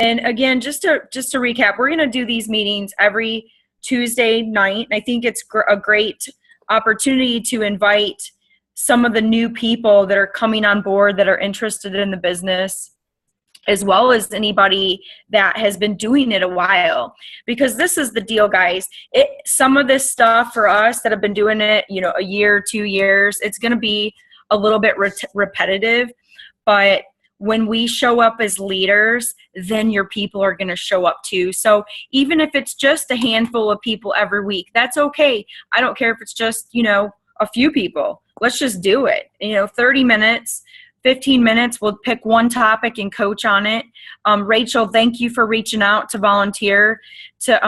And again, just to recap, we're going to do these meetings every Tuesday night. I think it's a great opportunity to invite some of the new people that are coming on board that are interested in the business, as well as anybody that has been doing it a while. Because this is the deal, guys. Some of this stuff for us that have been doing it, a year, 2 years, it's going to be a little bit repetitive. But when we show up as leaders, then your people are going to show up too. So even if it's just a handful of people every week, that's okay. I don't care if it's just, a few people. Let's just do it. 30 minutes, 15 minutes, we'll pick one topic and coach on it. Rachel, thank you for reaching out to volunteer to,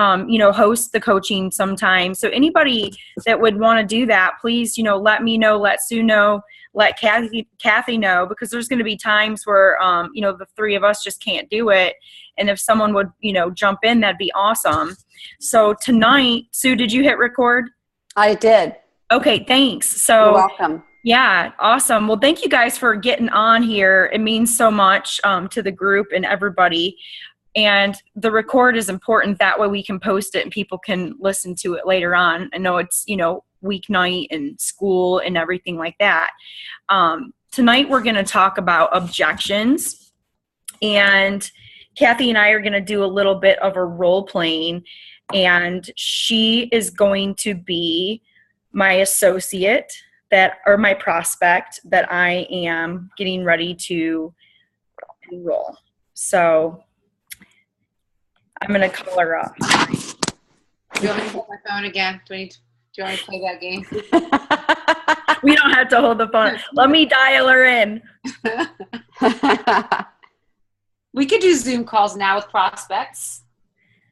host the coaching sometime. So anybody that would want to do that, please, let me know, let Sue know, let Kathy know, because there's going to be times where, the three of us just can't do it. And if someone would, jump in, that'd be awesome. So tonight, Sue, did you hit record? I did. Okay, thanks. So you're welcome. Yeah, awesome. Well, thank you guys for getting on here. It means so much to the group and everybody. And the record is important. That way we can post it and people can listen to it later on. I know it's, weeknight and school and everything like that. Tonight we're going to talk about objections. And Kathy and I are going to do a little bit of a role playing. And she is going to be my associate or my prospect that I am getting ready to enroll. So I'm going to call her up. Do you want me to hold my phone again? Do you want me to play that game? We don't have to hold the phone. Let me dial her in. We could do Zoom calls now with prospects.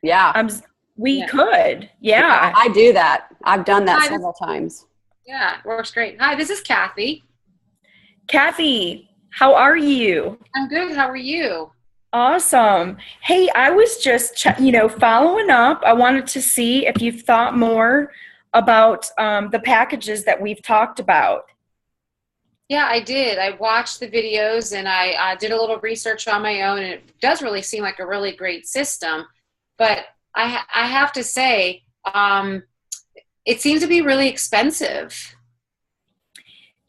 Yeah. We could. Yeah. I do that. I've done that several times. Yeah, it works great. Hi, this is Kathy. Kathy, how are you? I'm good. How are you? Awesome. Hey, I was just, following up. I wanted to see if you've thought more about the packages that we've talked about. Yeah, I did. I watched the videos and I did a little research on my own, and it does really seem like a really great system. But I have to say, it seems to be really expensive.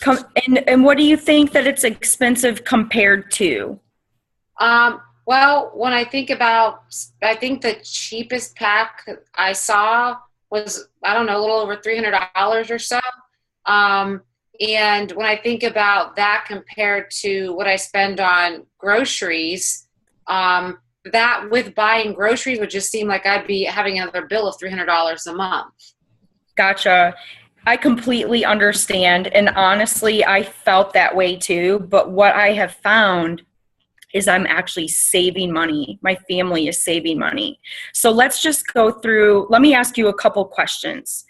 And what do you think that it's expensive compared to? Well, when I think the cheapest pack I saw was, I don't know, a little over $300 or so. And when I think about that compared to what I spend on groceries, that with buying groceries would just seem like I'd be having another bill of $300 a month. Gotcha. I completely understand. And honestly, I felt that way too. But what I have found is I'm actually saving money. My family is saving money. So let's just go through. Let me ask you a couple questions.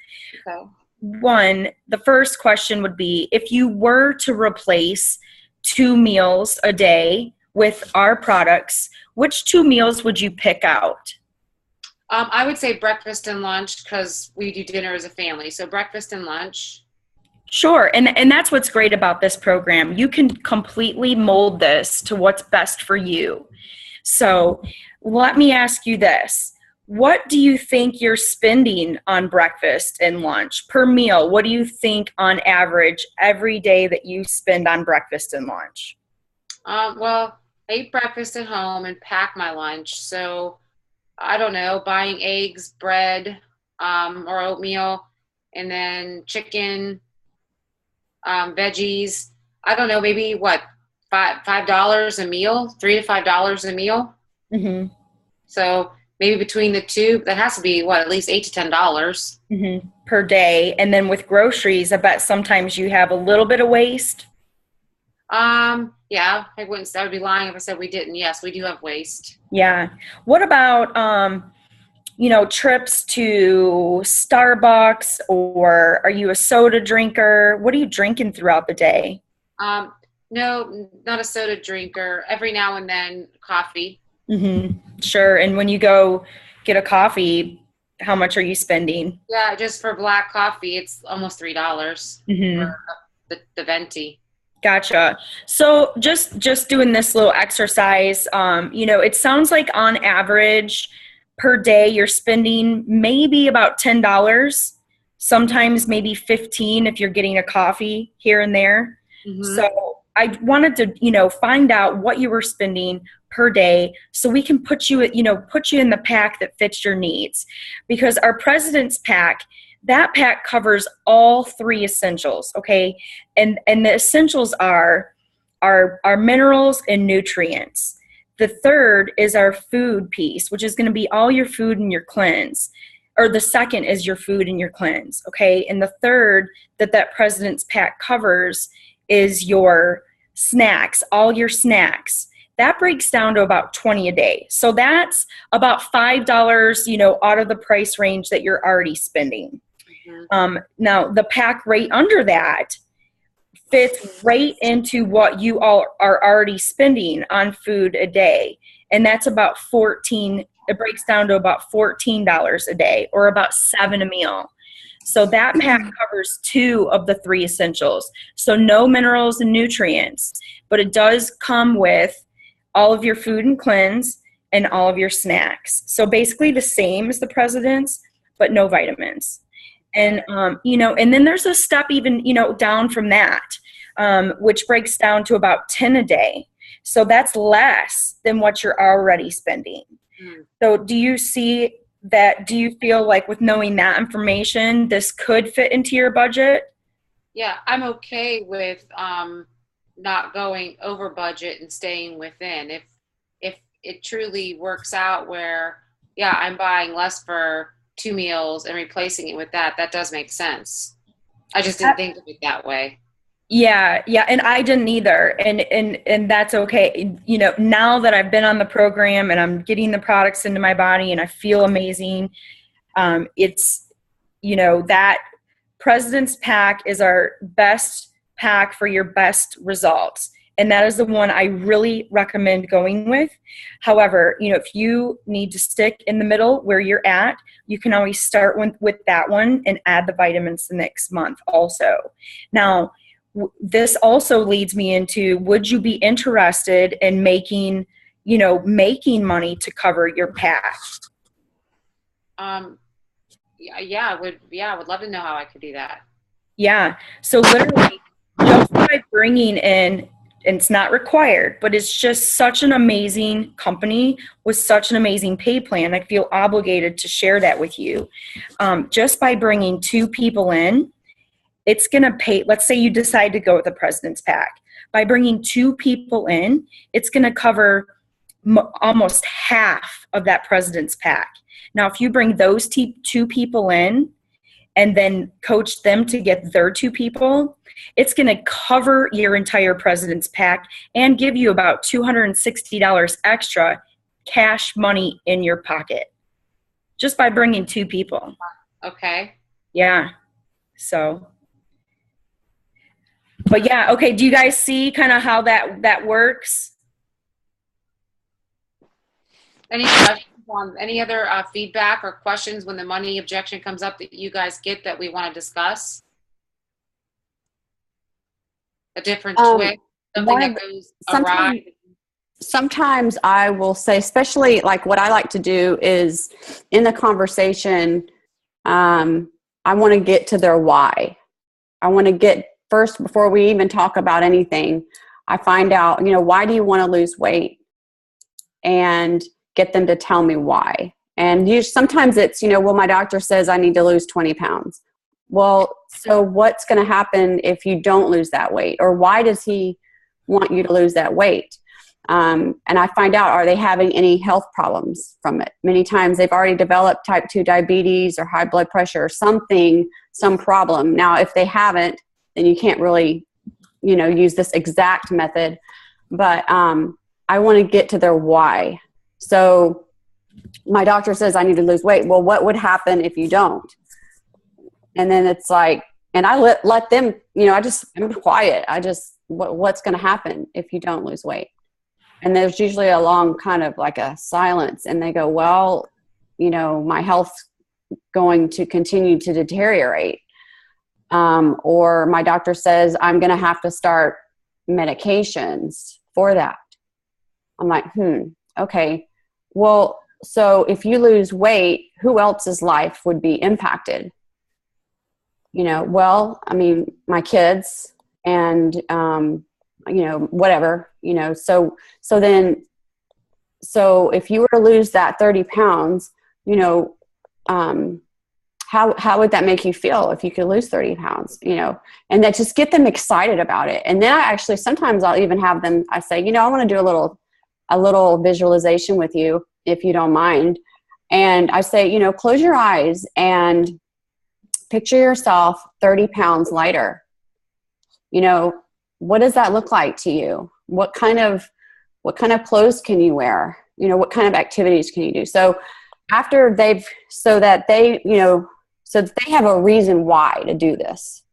Okay. One, the first question would be, if you were to replace 2 meals a day with our products, which 2 meals would you pick out? I would say breakfast and lunch, because we do dinner as a family. So breakfast and lunch. Sure. And that's what's great about this program. You can completely mold this to what's best for you. So let me ask you this. What do you think you're spending on breakfast and lunch per meal? What do you think on average every day that you spend on breakfast and lunch? Well, I eat breakfast at home and pack my lunch. So I don't know, buying eggs, bread, or oatmeal, and then chicken, veggies. I don't know, maybe what, $5 a meal, $3 to $5 a meal. Mm-hmm. So maybe between the two, that has to be what, at least $8 to $10 per day. And then with groceries, I bet sometimes you have a little bit of waste. Yeah, I would be lying if I said we didn't. Yes, we do have waste. Yeah. What about, trips to Starbucks, or are you a soda drinker? What are you drinking throughout the day? No, not a soda drinker. Every now and then coffee. Mm-hmm. Sure. And when you go get a coffee, how much are you spending? Yeah, just for black coffee, it's almost $3 for the venti. Gotcha. So just doing this little exercise, it sounds like on average per day you're spending maybe about $10, sometimes maybe 15 if you're getting a coffee here and there. Mm-hmm. So I wanted to, find out what you were spending per day so we can put you in the pack that fits your needs. Because our President's Pack, that pack covers all 3 essentials, okay? And the essentials are minerals and nutrients. The third is our food piece, which is going to be all your food and your cleanse. Or the second is your food and your cleanse, okay? And the third that President's Pack covers is your snacks, all your snacks. That breaks down to about $20 a day. So that's about $5, out of the price range that you're already spending. Now, the pack right under that fits right into what you all are already spending on food a day. And that's about it breaks down to about $14 a day, or about $7 a meal. So that pack covers 2 of the 3 essentials. So no minerals and nutrients, but it does come with all of your food and cleanse and all of your snacks. So basically the same as the President's, but no vitamins. And, and then there's a step even, down from that, which breaks down to about 10 a day. So that's less than what you're already spending. So do you see that? Do you feel like with knowing that information, this could fit into your budget? Yeah, I'm okay with not going over budget and staying within. If it truly works out where, yeah, I'm buying less for 2 meals and replacing it with that does make sense. I just didn't think of it that way. Yeah, and I didn't either, and that's okay. Now that I've been on the program and I'm getting the products into my body and I feel amazing, it's that President's Pack is our best pack for your best results. And that is the one I really recommend going with. However, if you need to stick in the middle where you're at, you can always start with that one and add the vitamins the next month also. Now, this also leads me into, would you be interested in making money to cover your pack? Yeah, I would love to know how I could do that. Yeah. So literally just by bringing in, and it's not required, but it's just such an amazing company with such an amazing pay plan. I feel obligated to share that with you. Just by bringing 2 people in, it's going to pay. Let's say you decide to go with the President's Pack. By bringing 2 people in, it's going to cover almost half of that President's Pack. Now, if you bring those 2 people in and then coach them to get their 2 people, it's going to cover your entire President's Pack and give you about $260 extra cash money in your pocket just by bringing 2 people. Okay. Yeah. So, but yeah, okay. Do you guys see kind of how that works? Any questions on any other feedback or questions when the money objection comes up that you guys get that we want to discuss? A different twist, something that goes awry. Sometimes I will say, especially like what I like to do is in the conversation, I want to get to their why. I want to get first, before we even talk about anything, I find out, why do you want to lose weight? And get them to tell me why. And sometimes it's, well, my doctor says I need to lose 20 pounds. Well, so what's going to happen if you don't lose that weight? Or why does he want you to lose that weight? And I find out, are they having any health problems from it? Many times they've already developed type 2 diabetes or high blood pressure or something, some problem. Now, if they haven't, then you can't really, use this exact method. But I want to get to their why. So my doctor says I need to lose weight. Well, what would happen if you don't? And then it's like, and I let them, I'm quiet. What's going to happen if you don't lose weight? And there's usually a long kind of like a silence. And they go, well, my health's going to continue to deteriorate. Or my doctor says I'm going to have to start medications for that. I'm like, okay. Well, so if you lose weight, who else's life would be impacted? Well, I mean, my kids and, whatever, so if you were to lose that 30 pounds, how would that make you feel if you could lose 30 pounds, and that just get them excited about it. And then sometimes I'll even have them, I say, I want to do a little visualization with you, if you don't mind. And I say, close your eyes and picture yourself 30 pounds lighter. What does that look like to you? What kind of clothes can you wear? What kind of activities can you do? So after so that they have a reason why to do this,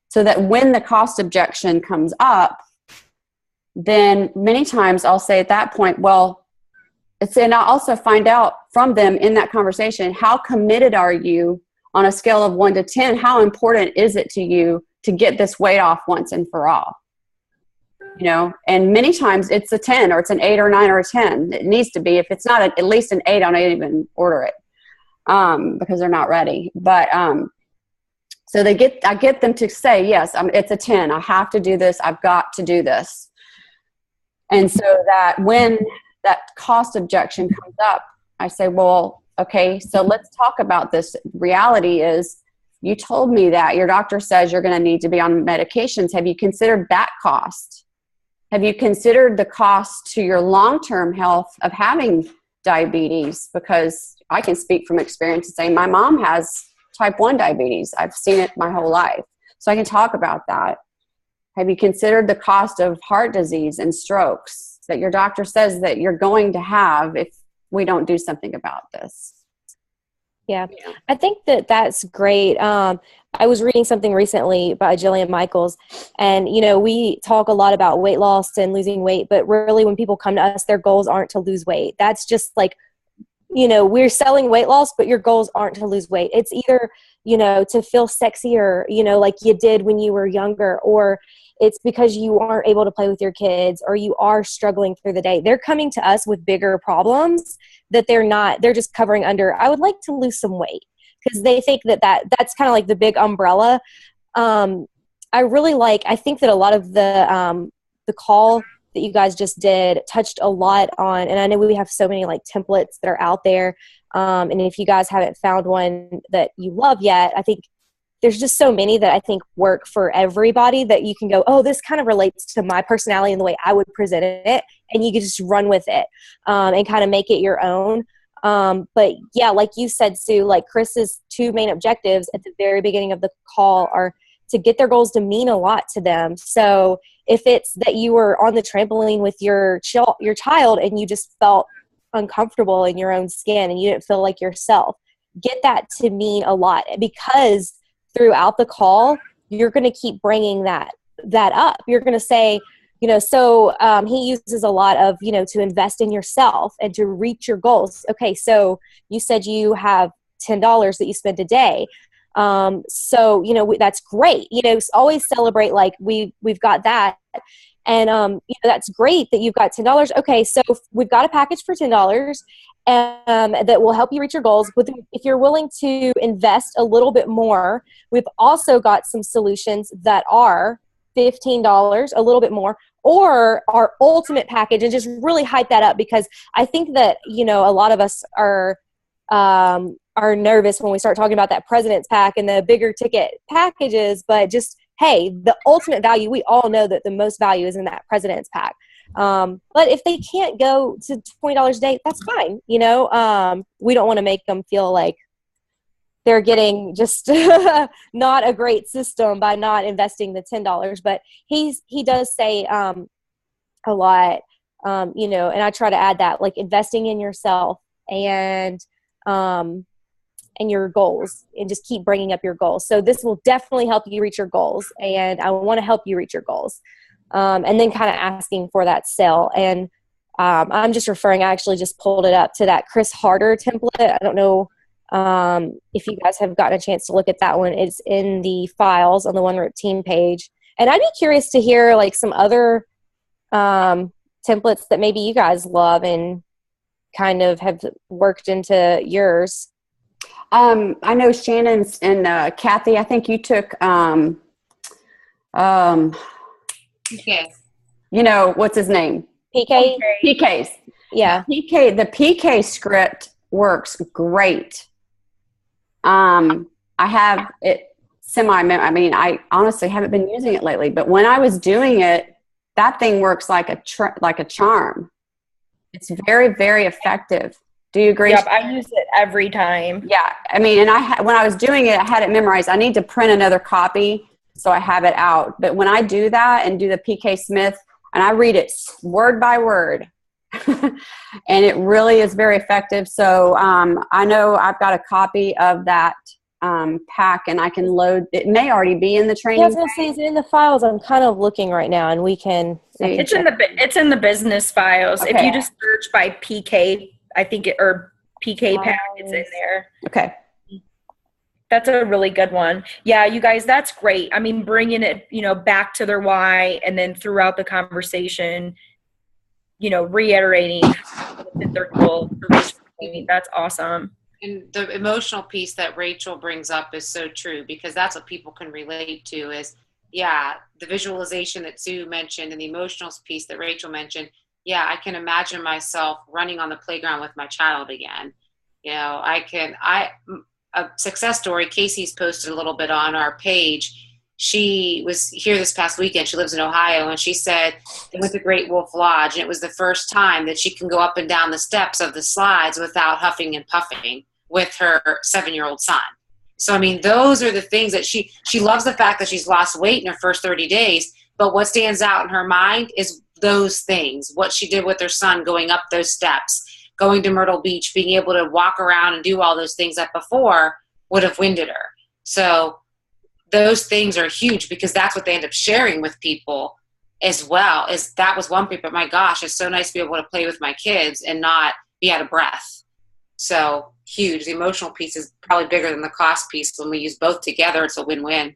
so that when the cost objection comes up, then many times I'll say at that point, and I'll also find out from them in that conversation, how committed are you on a scale of 1 to 10? How important is it to you to get this weight off once and for all? And many times it's a 10 or it's an 8 or 9 or a 10. It needs to be. If it's not at least an 8, I don't even order it because they're not ready. But so I get them to say, yes, it's a 10. I have to do this. I've got to do this. And so that when that cost objection comes up, I say, well, okay, so let's talk about this. Reality is, you told me that your doctor says you're going to need to be on medications. Have you considered that cost? Have you considered the cost to your long-term health of having diabetes? Because I can speak from experience and say my mom has type 1 diabetes. I've seen it my whole life. So I can talk about that. Have you considered the cost of heart disease and strokes that your doctor says that you're going to have if we don't do something about this? Yeah, I think that's great. I was reading something recently by Jillian Michaels, and, we talk a lot about weight loss and losing weight, but really when people come to us, their goals aren't to lose weight. That's just like, we're selling weight loss, but your goals aren't to lose weight. It's either, to feel sexier, like you did when you were younger, or it's because you aren't able to play with your kids, or you are struggling through the day. They're coming to us with bigger problems that they're just covering under, I would like to lose some weight, because they think that's kind of like the big umbrella. I think that a lot of the call that you guys just did touched a lot on, and I know we have so many like templates that are out there. And if you guys haven't found one that you love yet, I think there's just so many that I think work for everybody that you can go, oh, this kind of relates to my personality and the way I would present it. And you can just run with it and kind of make it your own. But yeah, like you said, Sue, like Chris's 2 main objectives at the very beginning of the call are to get their goals to mean a lot to them. So if it's that you were on the trampoline with your child and you just felt uncomfortable in your own skin and you didn't feel like yourself, get that to mean a lot, because throughout the call, you're going to keep bringing that up. You're going to say, he uses a lot of, to invest in yourself and to reach your goals. Okay, so you said you have $10 that you spend a day. That's great. Always celebrate like we've got that. And, that's great that you've got $10. Okay, so we've got a package for $10 that will help you reach your goals. But if you're willing to invest a little bit more, we've also got some solutions that are $15, a little bit more, or our ultimate package, and just really hype that up, because I think that, a lot of us are nervous when we start talking about that President's Pack and the bigger ticket packages, but just, hey, the ultimate value, we all know that the most value is in that President's Pack. But if they can't go to $20 a day, that's fine. We don't want to make them feel like they're getting just not a great system by not investing the $10. But he does say a lot, and I try to add that, like investing in yourself and your goals, and just keep bringing up your goals. So this will definitely help you reach your goals, and I want to help you reach your goals. And then kind of asking for that sale. And I'm just referring, I actually just pulled it up to that Chris Harder template. I don't know if you guys have gotten a chance to look at that one. It's in the files on the One Routine page. And I'd be curious to hear like some other templates that maybe you guys love and kind of have worked into yours? I know Shannon's and Kathy, I think you took, Yes. you know, what's his name? PK? PK's. Yeah. The PK script works great. I have it I honestly haven't been using it lately, but when I was doing it, that thing works like a charm. It's very, very effective. Do you agree? Yep, I use it every time. Yeah. I mean, and when I was doing it, I had it memorized. I need to print another copy so I have it out. But when I do that and do the PK Smith, and I read it word by word, and it really is very effective. So I know I've got a copy of that pack, and I can load. It may already be in the training. Yeah, I was gonna say, is it in the files? I'm kind of looking right now, and we can. It's in the business files. Okay. If you just search by PK, I think or PK pack, it's in there. Okay. That's a really good one. Yeah, you guys, that's great. I mean, bringing it, back to their why, and then throughout the conversation, reiterating their goal. That's awesome. And the emotional piece that Rachel brings up is so true, because that's what people can relate to is, yeah, the visualization that Sue mentioned and the emotional piece that Rachel mentioned. Yeah, I can imagine myself running on the playground with my child again. A success story, Casey's posted a little bit on our page. She was here this past weekend. She lives in Ohio, and she said they went to Great Wolf Lodge, and it was the first time that she can go up and down the steps of the slides without huffing and puffing with her 7-year-old son. So, I mean, those are the things that she loves, the fact that she's lost weight in her first 30 days, but what stands out in her mind is those things, what she did with her son going up those steps, going to Myrtle Beach, being able to walk around and do all those things that before would have winded her. So those things are huge, because that's what they end up sharing with people as well. Is that was one people, my gosh, it's so nice to be able to play with my kids and not be out of breath. So huge. The emotional piece is probably bigger than the cost piece. When we use both together, it's a win-win.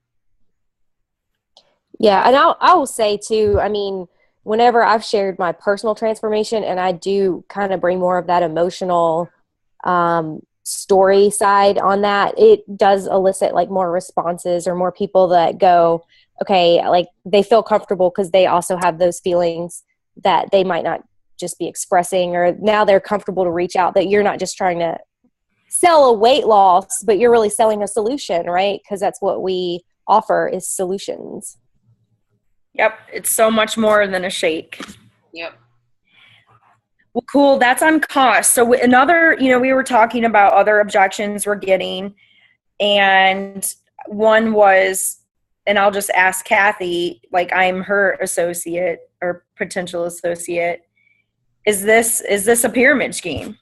Yeah, and I will say too, I mean, whenever I've shared my personal transformation, and I do kind of bring more of that emotional story side on that, it does elicit like more responses or more people that go, okay, like they feel comfortable because they also have those feelings that they might not just be expressing, or now they're comfortable to reach out, that you're not just trying to sell a weight loss, but you're really selling a solution, right? Because that's what we offer, is solutions. Yep, it's so much more than a shake. Yep. Well, cool. That's on cost. So another, we were talking about other objections we're getting, and one was, and I'll just ask Kathy, like I'm her associate or potential associate, is this a pyramid scheme?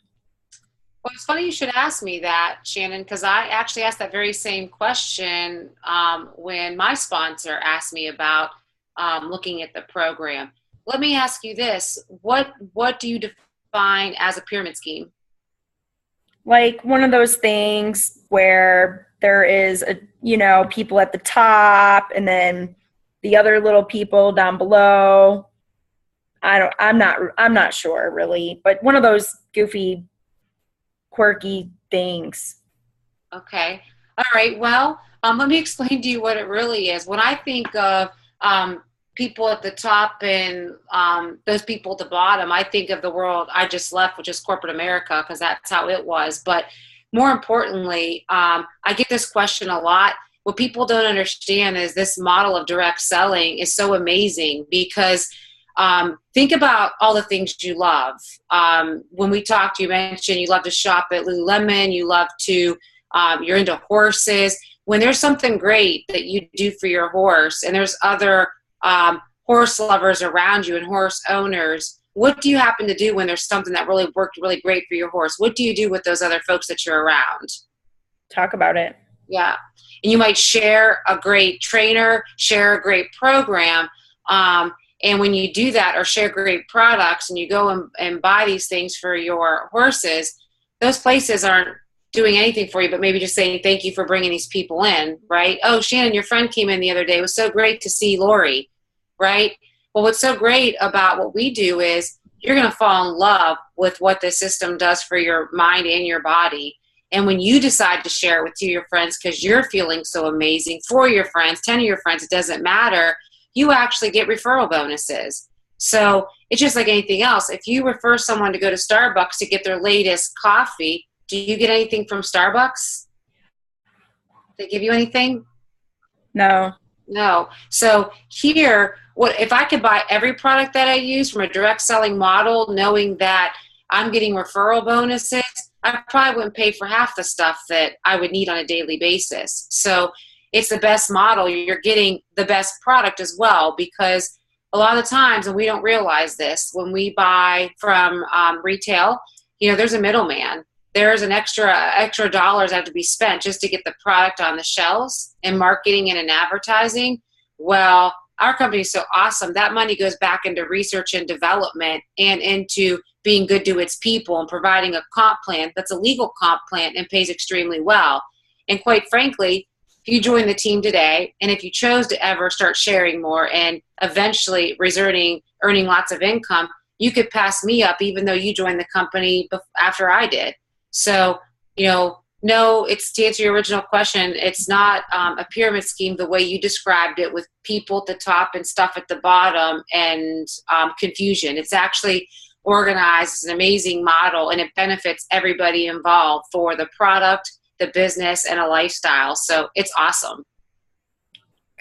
Well, it's funny you should ask me that, Shannon, because I actually asked that very same question when my sponsor asked me about looking at the program. Let me ask you this. What do you define as a pyramid scheme? Like one of those things where there is people at the top and then the other little people down below. I'm not sure really, but one of those goofy, quirky things. Okay. All right. Well, let me explain to you what it really is. When I think of people at the top and those people at the bottom, I think of the world I just left, which is corporate America, because that's how it was. But more importantly, I get this question a lot. What people don't understand is this model of direct selling is so amazing, because think about all the things you love. When we talked, you mentioned you love to shop at Lululemon, you love to, you're into horses. When there's something great that you do for your horse, and there's other horse lovers around you and horse owners, what do you happen to do when there's something that really worked really great for your horse? What do you do with those other folks that you're around? Talk about it. Yeah. And you might share a great trainer, share a great program. And when you do that, or share great products, and you go and buy these things for your horses, those places aren't doing anything for you, but maybe just saying, thank you for bringing these people in, right? Oh, Shannon, your friend came in the other day. It was so great to see Lori, right? Well, what's so great about what we do is you're going to fall in love with what this system does for your mind and your body. And when you decide to share it with 2 of your friends because you're feeling so amazing, 4 of your friends, 10 of your friends, it doesn't matter, you actually get referral bonuses. So it's just like anything else. If you refer someone to go to Starbucks to get their latest coffee, do you get anything from Starbucks? They give you anything? No. No. So here, what if I could buy every product that I use from a direct selling model, knowing that I'm getting referral bonuses, I probably wouldn't pay for half the stuff that I would need on a daily basis. So it's the best model. You're getting the best product as well, because a lot of the times, and we don't realize this, when we buy from retail, there's a middleman. There's an extra dollars have to be spent just to get the product on the shelves and marketing and in advertising. Well, our company is so awesome. That money goes back into research and development and into being good to its people and providing a comp plan that's a legal comp plan and pays extremely well. And quite frankly, if you join the team today, and if you chose to ever start sharing more and eventually earning lots of income, you could pass me up even though you joined the company after I did. So, no, it's to answer your original question, it's not a pyramid scheme the way you described it with people at the top and stuff at the bottom and confusion. It's actually organized. It's an amazing model, and it benefits everybody involved for the product, the business, and a lifestyle. So it's awesome.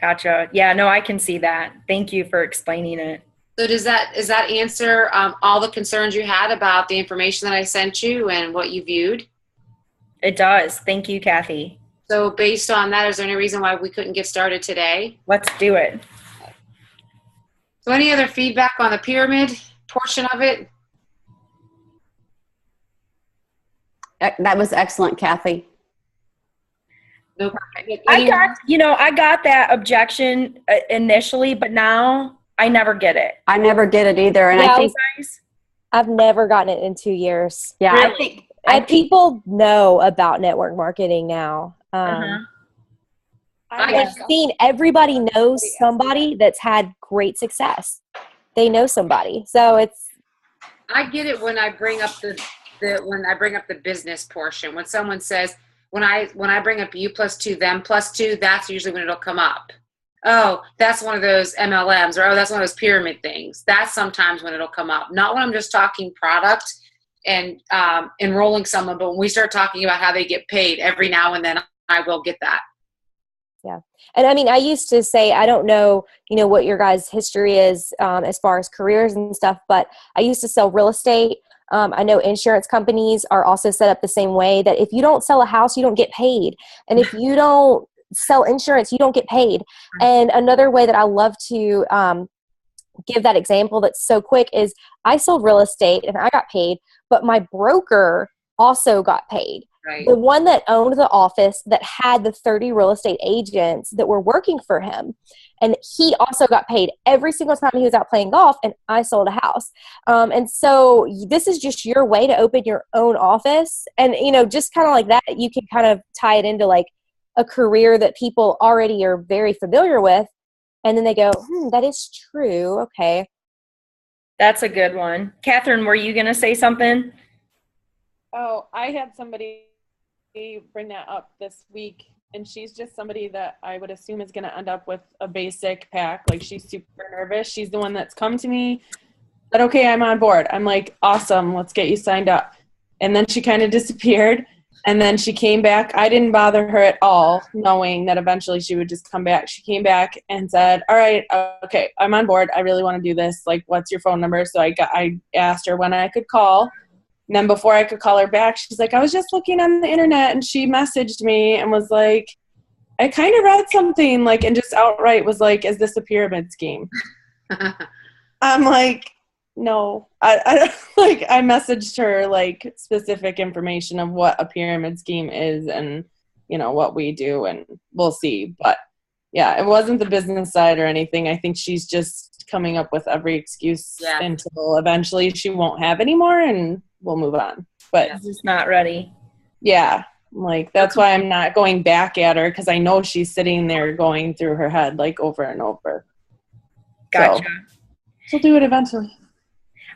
Gotcha. Yeah, no, I can see that. Thank you for explaining it. So does that answer all the concerns you had about the information that I sent you and what you viewed? It does. Thank you, Kathy. So based on that, is there any reason why we couldn't get started today? Let's do it. So any other feedback on the pyramid portion of it? That was excellent, Kathy. No. I got that objection initially, but now I never get it. I never get it either. And I think I've never gotten it in 2 years. Yeah, really? I think people know about network marketing now. I've seen everybody knows somebody that's had great success. They know somebody, so it's. I get it when I bring up the business portion. When someone says, when I bring up you plus 2, them plus 2, that's usually when it'll come up. Oh, that's one of those MLMs, or oh, that's one of those pyramid things. That's sometimes when it'll come up. Not when I'm just talking product and enrolling someone, but when we start talking about how they get paid, every now and then I will get that. Yeah. And I mean, I used to say, I don't know, what your guys' history is as far as careers and stuff, but I used to sell real estate. I know insurance companies are also set up the same way, that if you don't sell a house, you don't get paid. And if you don't sell insurance, you don't get paid. And another way that I love to give that example that's so quick is I sold real estate and I got paid, but my broker also got paid. Right. The one that owned the office that had the 30 real estate agents that were working for him. And he also got paid every single time he was out playing golf, and I sold a house. And so this is just your way to open your own office. And, just kind of like that, you can kind of tie it into like a career that people already are very familiar with. And then they go, that is true. Okay. That's a good one. Catherine, were you going to say something? Oh, I had somebody bring that up this week, and she's just somebody that I would assume is going to end up with a basic pack. Like, she's super nervous. She's the one that's come to me, said, okay, I'm on board. I'm like, awesome, let's get you signed up. And then she kind of disappeared, and then she came back. I didn't bother her at all, knowing that eventually she would just come back. She came back and said, all right, okay, I'm on board. I really want to do this. Like, what's your phone number? So I asked her when I could call. And then before I could call her back, she's like, I was just looking on the internet, and she messaged me and was like, I kind of read something, like, and just outright was like, is this a pyramid scheme? I'm like, no. I messaged her like specific information of what a pyramid scheme is and, what we do, and we'll see. But yeah, it wasn't the business side or anything. I think she's just coming up with every excuse until eventually she won't have any more, and we'll move on. But she's just not ready. Yeah. Like, that's why I'm not going back at her, because I know she's sitting there going through her head like over and over. Gotcha. She'll do it eventually.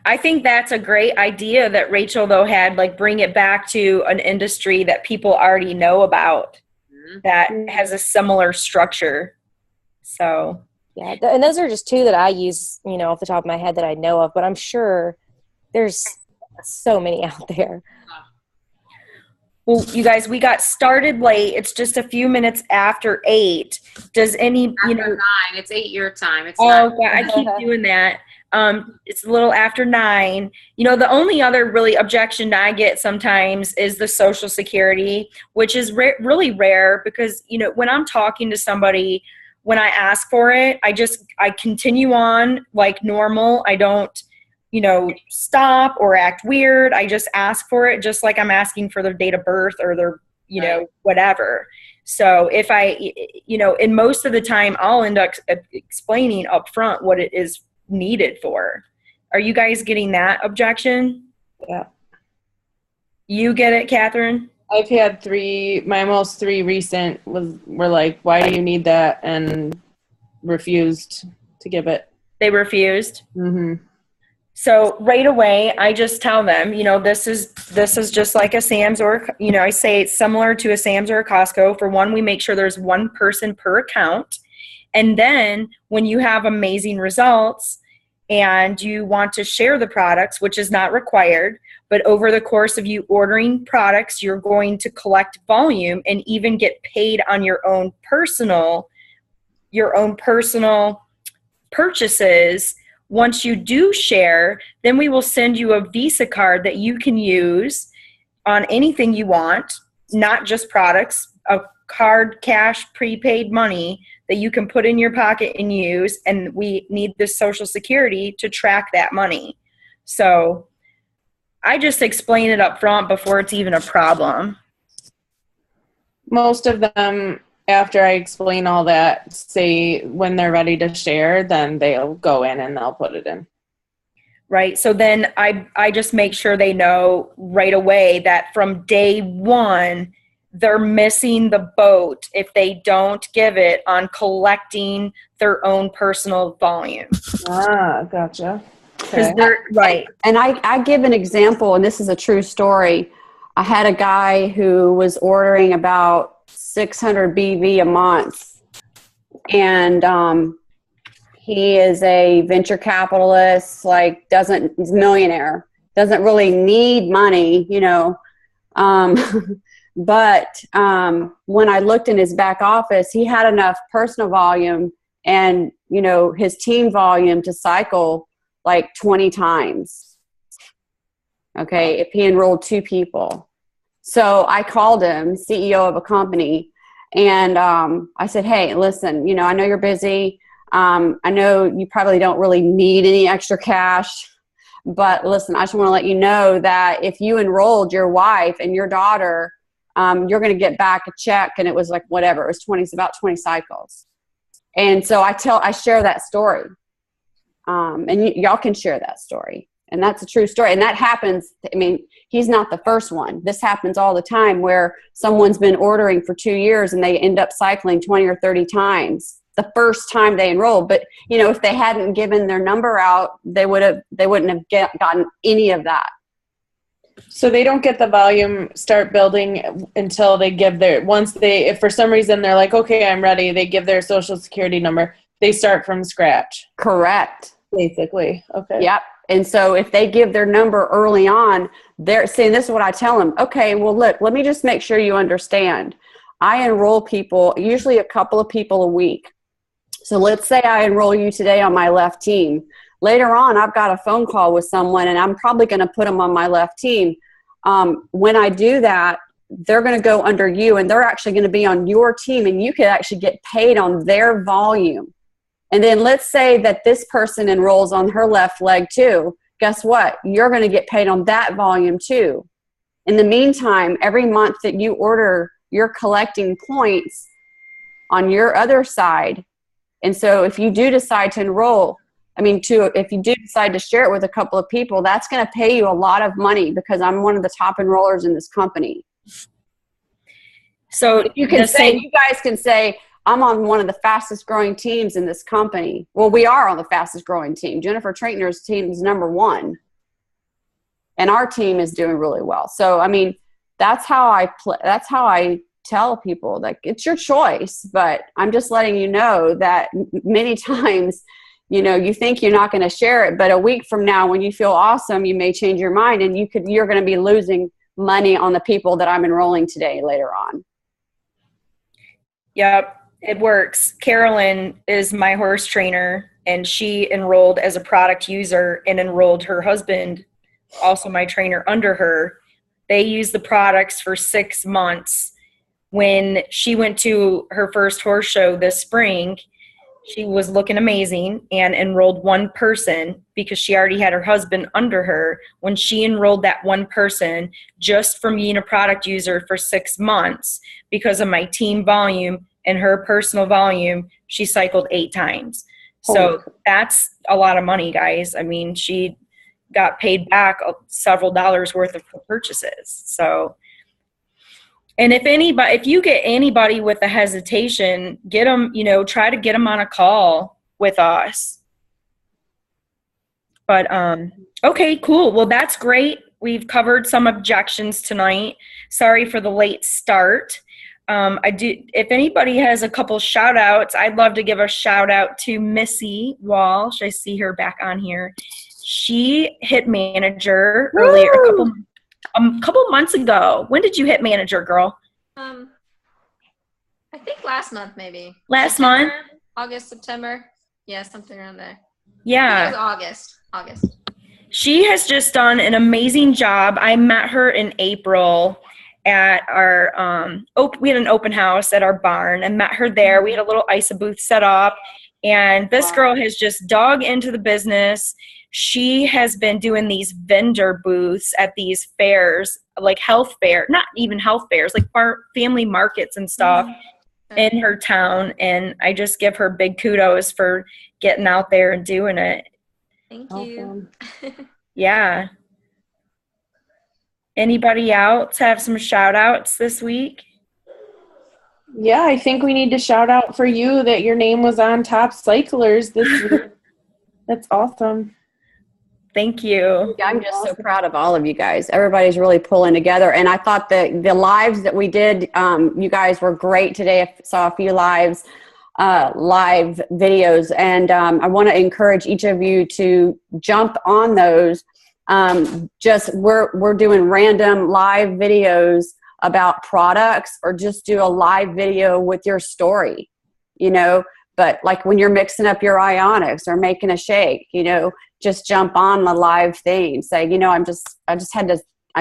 I think that's a great idea that Rachel, though, had, like, bring it back to an industry that people already know about that has a similar structure. So, yeah. And those are just two that I use, off the top of my head that I know of, but I'm sure there's so many out there. Well, you guys, we got started late. It's just a few minutes after 8. Does any, After 9, it's 8 your time. It's oh, 9. God, I keep doing that. It's a little after 9. The only other really objection I get sometimes is the Social Security, which is really rare because, when I'm talking to somebody, when I ask for it, I continue on like normal. I don't, stop or act weird. I just ask for it just like I'm asking for their date of birth or their, whatever. So if in most of the time, I'll end up explaining up front what it is needed for. Are you guys getting that objection? Yeah. You get it, Catherine? I've had my most 3 recent were like, why do you need that? And refused to give it. They refused? Mm-hmm. So right away, I just tell them, this is just like a Sam's or, I say it's similar to a Sam's or a Costco. For one, we make sure there's one person per account. And then when you have amazing results and you want to share the products, which is not required, but over the course of you ordering products, you're going to collect volume and even get paid on your own personal purchases. Once you do share, then we will send you a Visa card that you can use on anything you want, not just products, a card, cash, prepaid money that you can put in your pocket and use, and we need the Social Security to track that money. So I just explain it up front before it's even a problem. Most of them, after I explain all that, say when they're ready to share, then they'll go in and they'll put it in. Right. So then I just make sure they know right away that from day one, they're missing the boat if they don't give it on collecting their own personal volume. Ah, gotcha. Because they're right. And I give an example, and this is a true story. I had a guy who was ordering about 600 BV a month, and he is a venture capitalist, he's a millionaire, doesn't really need money, but when I looked in his back office, he had enough personal volume and his team volume to cycle like 20 times, okay, if he enrolled 2 people. So I called him, CEO of a company, and I said, hey, listen, I know you're busy. I know you probably don't really need any extra cash, but listen, I just want to let you know that if you enrolled your wife and your daughter, you're going to get back a check. And it was like, whatever, it was about 20 cycles. And so I share that story. And y'all can share that story. And that's a true story. And that happens. He's not the first one. This happens all the time where someone's been ordering for 2 years and they end up cycling 20 or 30 times the first time they enrolled. But, if they hadn't given their number out, they wouldn't have gotten any of that. So they don't get the volume start building until they give if for some reason they're like, okay, I'm ready, they give their Social Security number, they start from scratch. Correct. Basically. Okay. Yep. And so if they give their number early on, they're saying, this is what I tell them. Okay, well, look, let me just make sure you understand. I enroll people, usually a couple of people a week. So let's say I enroll you today on my left team. Later on, I've got a phone call with someone, and I'm probably going to put them on my left team. When I do that, they're going to go under you, and they're actually going to be on your team, and you could actually get paid on their volume. And then let's say that this person enrolls on her left leg too. Guess what? You're going to get paid on that volume too. In the meantime, every month that you order, you're collecting points on your other side. And so if you do decide to enroll, if you do decide to share it with a couple of people, that's going to pay you a lot of money because I'm one of the top enrollers in this company. So you guys can say, I'm on one of the fastest growing teams in this company. Well, we are on the fastest growing team. Jennifer Traitner's team is number 1. And our team is doing really well. So, I mean, that's how I tell people that it's your choice, but I'm just letting you know that many times, you know, you think you're not going to share it, but a week from now when you feel awesome, you may change your mind, and you're going to be losing money on the people that I'm enrolling today later on. Yep, it works. Carolyn is my horse trainer, and she enrolled as a product user and enrolled her husband, also my trainer, under her. They used the products for 6 months. When she went to her first horse show this spring, she was looking amazing and enrolled one person because she already had her husband under her. When she enrolled that one person just from being a product user for 6 months, because of my team volume and her personal volume, she cycled 8 times. So that's a lot of money, guys. I mean, she got paid back several dollars worth of purchases. So, and if you get anybody with a hesitation, get them, you know, try to get them on a call with us. But, okay, cool. Well, that's great. We've covered some objections tonight. Sorry for the late start. If anybody has a couple shout outs, I'd love to give a shout out to Missy Walsh. I see her back on here. She hit manager earlier, a couple months ago. When did you hit manager, girl? I think last month, maybe. Last month? August, September. Yeah, something around there. Yeah. It was August. She has just done an amazing job. I met her in April at our, we had an open house at our barn and met her there. We had a little ISA booth set up, and this girl has just dug into the business. She has been doing these vendor booths at these fairs, like health fair, not even health fairs, like family markets and stuff in her town. And I just give her big kudos for getting out there and doing it. Thank you. Yeah. Anybody else have some shout outs this week? Yeah, I think we need to shout out for you that your name was on Top Cyclers this week. That's awesome. Thank you. I'm just so proud of all of you guys. Everybody's really pulling together. And I thought that the lives that we did, you guys were great today. I saw a few live videos. And I want to encourage each of you to jump on those. We're doing random live videos about products, or just do a live video with your story, you know. But like when you're mixing up your ionics or making a shake, you know, just jump on the live thing. Say, you know, I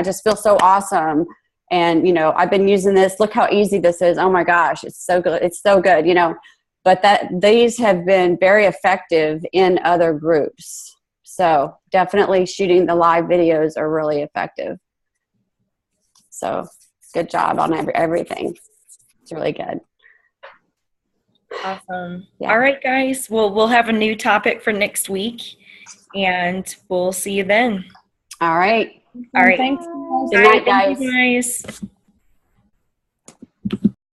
just feel so awesome. And, you know, I've been using this. Look how easy this is. Oh my gosh, it's so good. It's so good, you know. But these have been very effective in other groups. So definitely shooting the live videos are really effective. So good job on everything. It's really good. Awesome. Yeah. All right, guys. Well, we'll have a new topic for next week, and we'll see you then. All right. All right. Thanks. Good night, Thank guys. you, guys.